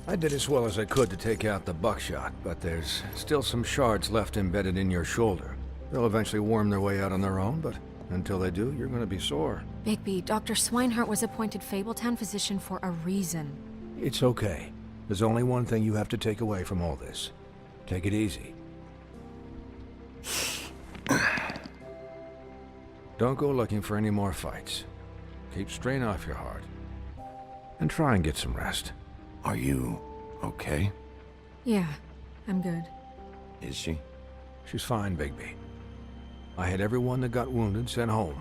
I did as well as I could to take out the buckshot, but there's still some shards left embedded in your shoulder. They'll eventually worm their way out on their own, but until they do, you're gonna be sore. Bigby, Dr. Swinehart was appointed Fabletown physician for a reason. It's okay. There's only one thing you have to take away from all this. Take it easy. Don't go looking for any more fights. Keep strain off your heart. And try and get some rest. Are you okay? Yeah, I'm good. Is she? She's fine, Bigby. I had everyone that got wounded sent home.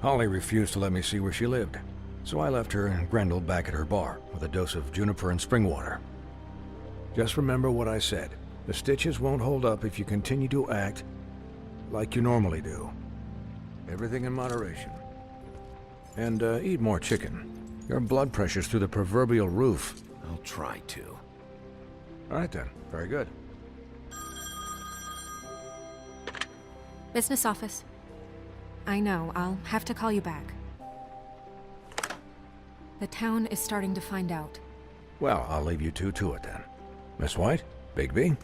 Holly refused to let me see where she lived, so I left her and Grendel back at her bar with a dose of juniper and spring water. Just remember what I said. The stitches won't hold up if you continue to act like you normally do. Everything in moderation. And eat more chicken. Your blood pressure's through the proverbial roof. I'll try to. All right then, very good. Business office. I know, I'll have to call you back. The town is starting to find out. Well, I'll leave you two to it then. Miss White, Bigby.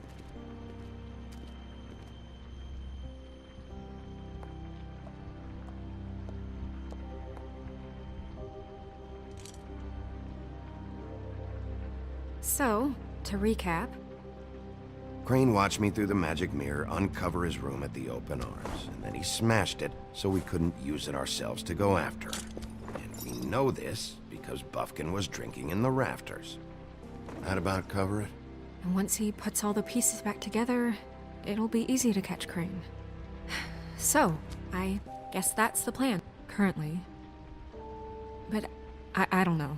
So, to recap, Crane watched me through the magic mirror uncover his room at the open arms, and then he smashed it so we couldn't use it ourselves to go after him. And we know this because Buffkin was drinking in the rafters. That about cover it? and once he puts all the pieces back together, it'll be easy to catch Crane. So, I guess that's the plan, currently. But I don't know.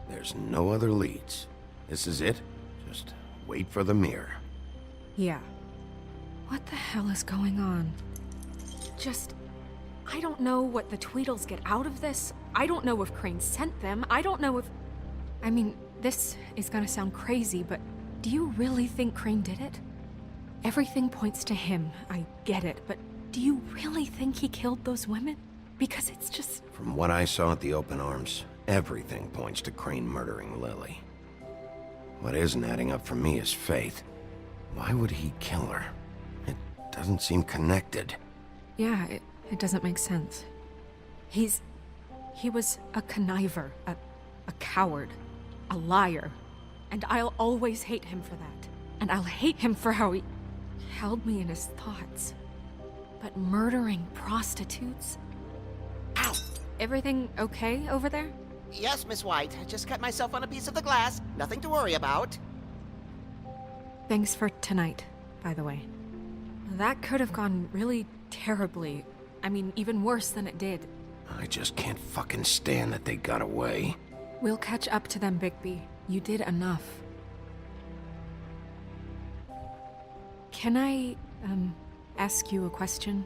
There's no other leads. This is it. Just wait for the mirror. Yeah. What the hell is going on? I don't know what the Tweedles get out of this. I don't know if Crane sent them. I don't know if... I mean, this is gonna sound crazy, but do you really think Crane did it? Everything points to him, I get it, but do you really think he killed those women? Because it's just... From what I saw at the open arms, everything points to Crane murdering Lily. What isn't adding up for me is Faith. Why would he kill her? It doesn't seem connected. Yeah, it doesn't make sense. He was a conniver, a coward, a liar. And I'll always hate him for that. And I'll hate him for how he held me in his thoughts. But murdering prostitutes? Ow! Everything okay over there? Yes, Miss White. I just cut myself on a piece of the glass. Nothing to worry about. Thanks for tonight, by the way. That could have gone really terribly. I mean, even worse than it did. I just can't fucking stand that they got away. We'll catch up to them, Bigby. You did enough. Can I, ask you a question?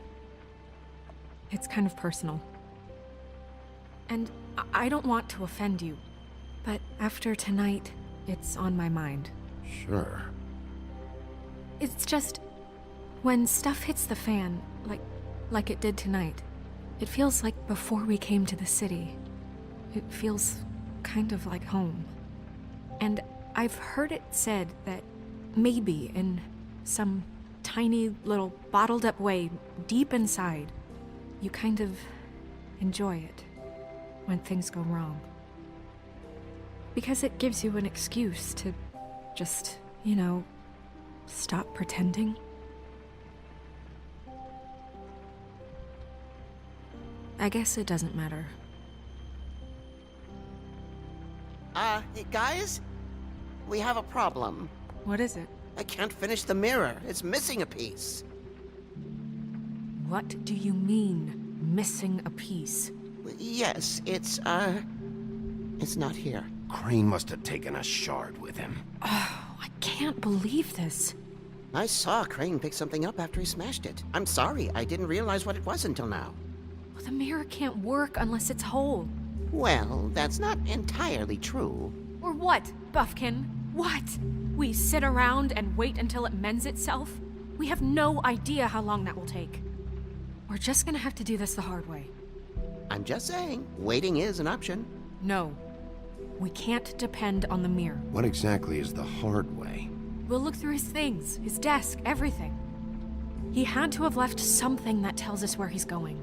It's kind of personal. And I don't want to offend you, but after tonight, it's on my mind. Sure. It's just, when stuff hits the fan, like it did tonight, it feels like before we came to the city. It feels kind of like home. And I've heard it said that maybe in some tiny little bottled up way deep inside, you kind of enjoy it when things go wrong. Because it gives you an excuse to just, stop pretending. I guess it doesn't matter. Hey, guys? We have a problem. What is it? I can't finish the mirror. It's missing a piece. What do you mean, missing a piece? Yes, it's not here. Crane must have taken a shard with him. Oh, I can't believe this. I saw Crane pick something up after he smashed it. I'm sorry, I didn't realize what it was until now. Well, the mirror can't work unless it's whole. Well, that's not entirely true. Or what, Buffkin? What? We sit around and wait until it mends itself? We have no idea how long that will take. We're just gonna have to do this the hard way. I'm just saying, waiting is an option. No. We can't depend on the mirror. What exactly is the hard way? We'll look through his things, his desk, everything. He had to have left something that tells us where he's going.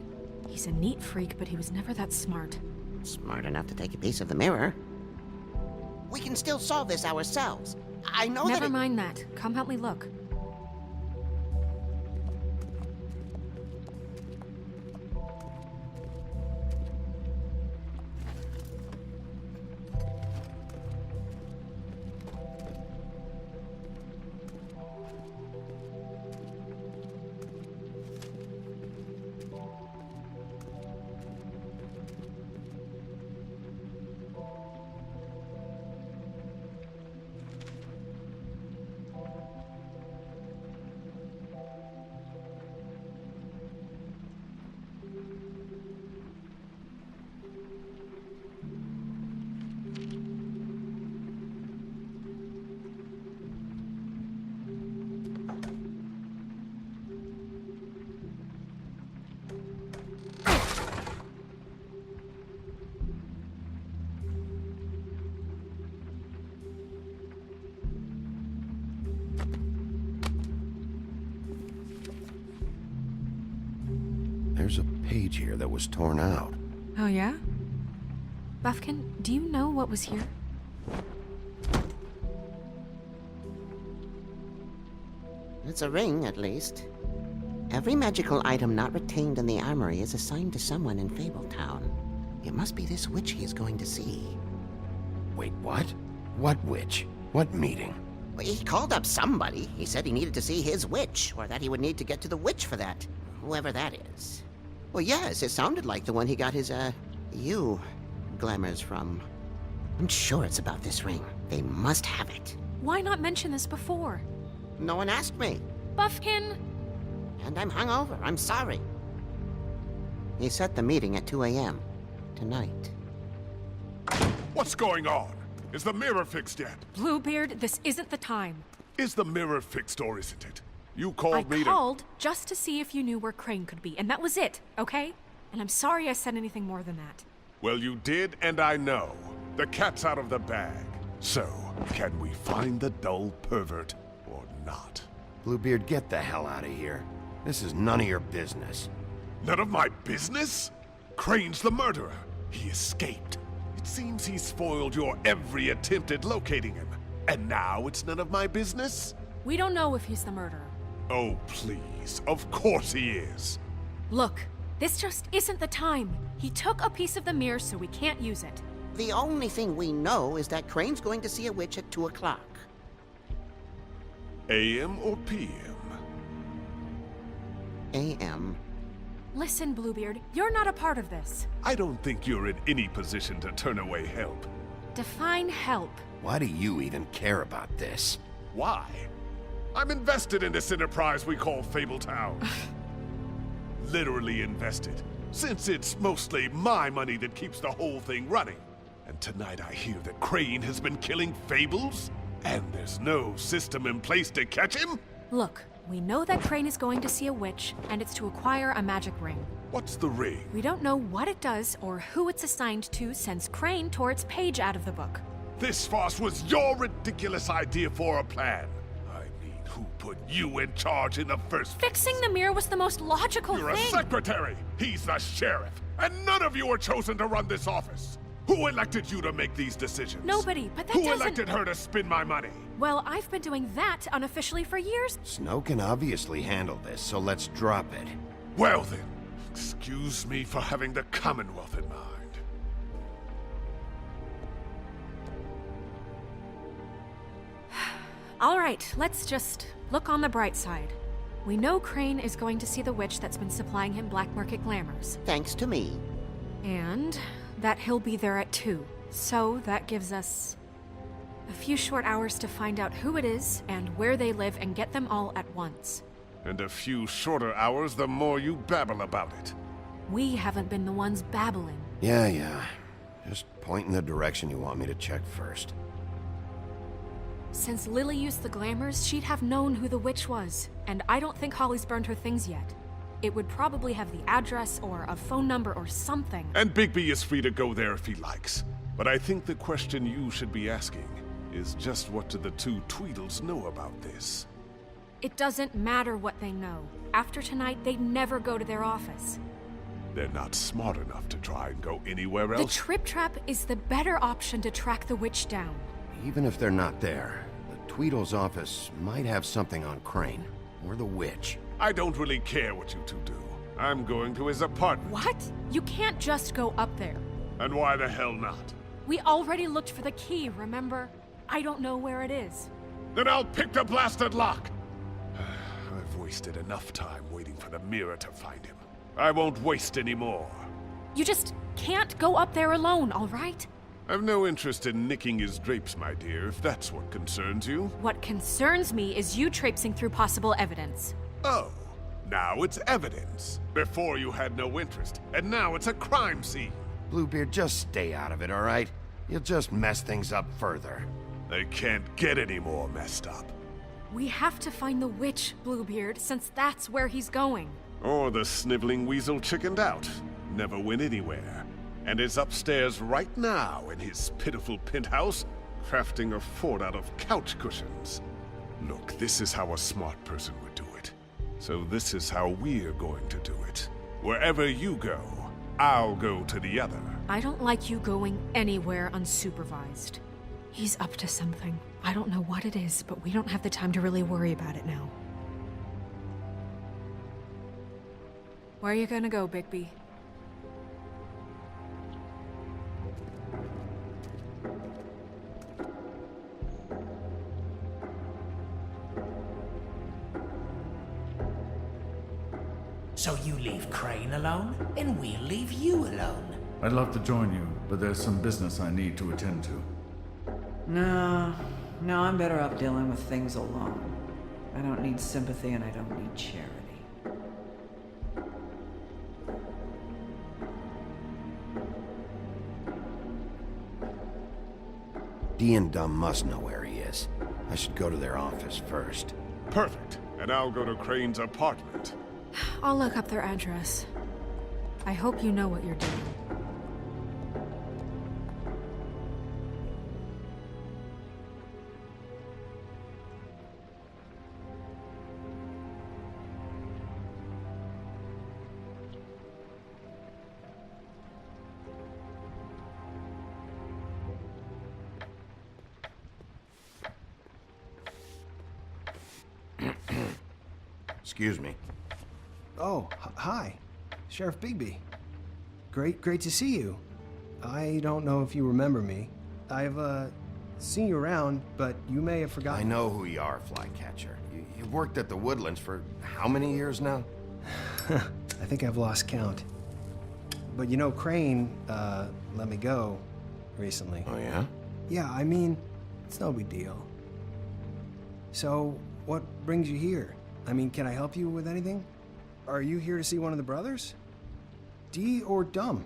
He's a neat freak, but he was never that smart. Smart enough to take a piece of the mirror. We can still solve this ourselves. I know that Never mind that. Come help me look. There's a page here that was torn out. Oh, yeah? Buffkin, do you know what was here? it's a ring, at least. Every magical item not retained in the armory is assigned to someone in Fabletown. It must be this witch he is going to see. Wait, what? What witch? What meeting? Well, he called up somebody. He said he needed to see his witch, or that he would need to get to the witch for that. Whoever that is. Well, yes, it sounded like the one he got his, glamours from. I'm sure it's about this ring. They must have it. Why not mention this before? No one asked me. Buffkin! And I'm hungover. I'm sorry. He set the meeting at 2 a.m. tonight. What's going on? Is the mirror fixed yet? Bluebeard, this isn't the time. Is the mirror fixed or isn't it? You I called me called just to see if you knew where Crane could be, and that was it, okay? And I'm sorry I said anything more than that. Well, you did, and I know. The cat's out of the bag. So, can we find the dull pervert or not? Bluebeard, get the hell out of here. This is none of your business. None of my business? Crane's the murderer. He escaped. It seems he spoiled your every attempt at locating him. And now it's none of my business? We don't know if he's the murderer. Oh, please. Of course he is. Look, this just isn't the time. He took a piece of the mirror, so we can't use it. The only thing we know is that Crane's going to see a witch at 2 o'clock. AM or PM? A.M. Listen, Bluebeard, you're not a part of this. I don't think you're in any position to turn away help. Define help. Why do you even care about this? Why? I'm invested in this enterprise we call Fabletown. Literally invested, since it's mostly my money that keeps the whole thing running. And tonight I hear that Crane has been killing Fables, and there's no system in place to catch him? Look, we know that Crane is going to see a witch, and it's to acquire a magic ring. What's the ring? We don't know what it does or who it's assigned to since Crane tore its page out of the book. This farce was your ridiculous idea for a plan. I mean, who put you in charge in the first place? Fixing the mirror was the most logical You're a thing. secretary! He's the sheriff! And none of you were chosen to run this office! Who elected you to make these decisions? Nobody, but that Who doesn't... elected her to spend my money? Well, I've been doing that unofficially for years. Snow can obviously handle this, so let's drop it. Well then, excuse me for having the Commonwealth in mind. All right, let's just look on the bright side. We know Crane is going to see the witch that's been supplying him black market glamours. Thanks to me. And that he'll be there at 2. So that gives us a few short hours to find out who it is and where they live and get them all at once. And a few shorter hours the more you babble about it. We haven't been the ones babbling. Yeah. Just point in the direction you want me to check first. Since Lily used the glamours, she'd have known who the witch was. And I don't think Holly's burned her things yet. It would probably have the address or a phone number or something. And Bigby is free to go there if he likes. But I think the question you should be asking is just what do the two Tweedles know about this? It doesn't matter what they know. After tonight, they'd never go to their office. They're not smart enough to try and go anywhere The else. Trip Trap is the better option to track the witch down. Even if they're not there, the Tweedle's office might have something on Crane, or the witch. I don't really care what you two do. I'm going to his apartment. What? You can't just go up there. And why the hell not? We already looked for the key, remember? I don't know where it is. Then I'll pick the blasted lock! I've wasted enough time waiting for the mirror to find him. I won't waste any more. You just can't go up there alone, all right? I've no interest in nicking his drapes, my dear, if that's what concerns you. What concerns me is you traipsing through possible evidence. Oh, now it's evidence. Before you had no interest, and now it's a crime scene. Bluebeard, just stay out of it, all right? You'll just mess things up further. They can't get any more messed up. We have to find the witch, Bluebeard, since that's where he's going. Or the sniveling weasel chickened out, never went anywhere, and is upstairs right now in his pitiful penthouse, crafting a fort out of couch cushions. Look, this is how a smart person would do it. So this is how we're going to do it. Wherever you go, I'll go to the other. I don't like you going anywhere unsupervised. He's up to something. I don't know what it is, but we don't have the time to really worry about it now. Where are you gonna go, Bigby? So you leave Crane alone, and we'll leave you alone. I'd love to join you, but there's some business I need to attend to. No, I'm better off dealing with things alone. I don't need sympathy and I don't need charity. Dee and Dumb must know where he is. I should go to their office first. Perfect. And I'll go to Crane's apartment. I'll look up their address. I hope you know what you're doing. Excuse me. Oh, hi. Sheriff Bigby. Great to see you. I don't know if you remember me. I've, seen you around, but you may have I forgotten. know who you are, Flycatcher. You've worked at the Woodlands for how many years now? I think I've lost count. But you know, Crane, let me go recently. Oh, yeah? Yeah, I mean, it's no big deal. So, what brings you here? I mean, can I help you with anything? Are you here to see one of the brothers? Dee or Dumb?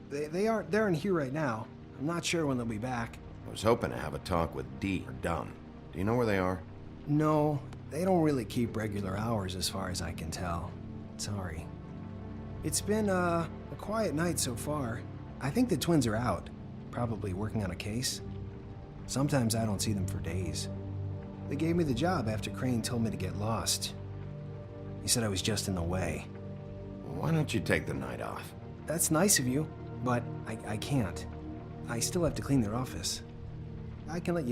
They're in here right now. I'm not sure when they'll be back. I was hoping to have a talk with Dee or Dumb. Do you know where they are? No, they don't really keep regular hours as far as I can tell. Sorry. It's been, a quiet night so far. I think the twins are out, probably working on a case. Sometimes I don't see them for days. They gave me the job after Crane told me to get lost. He said I was just in the way. Why don't you take the night off? That's nice of you, but I can't. I still have to clean their office. I can let you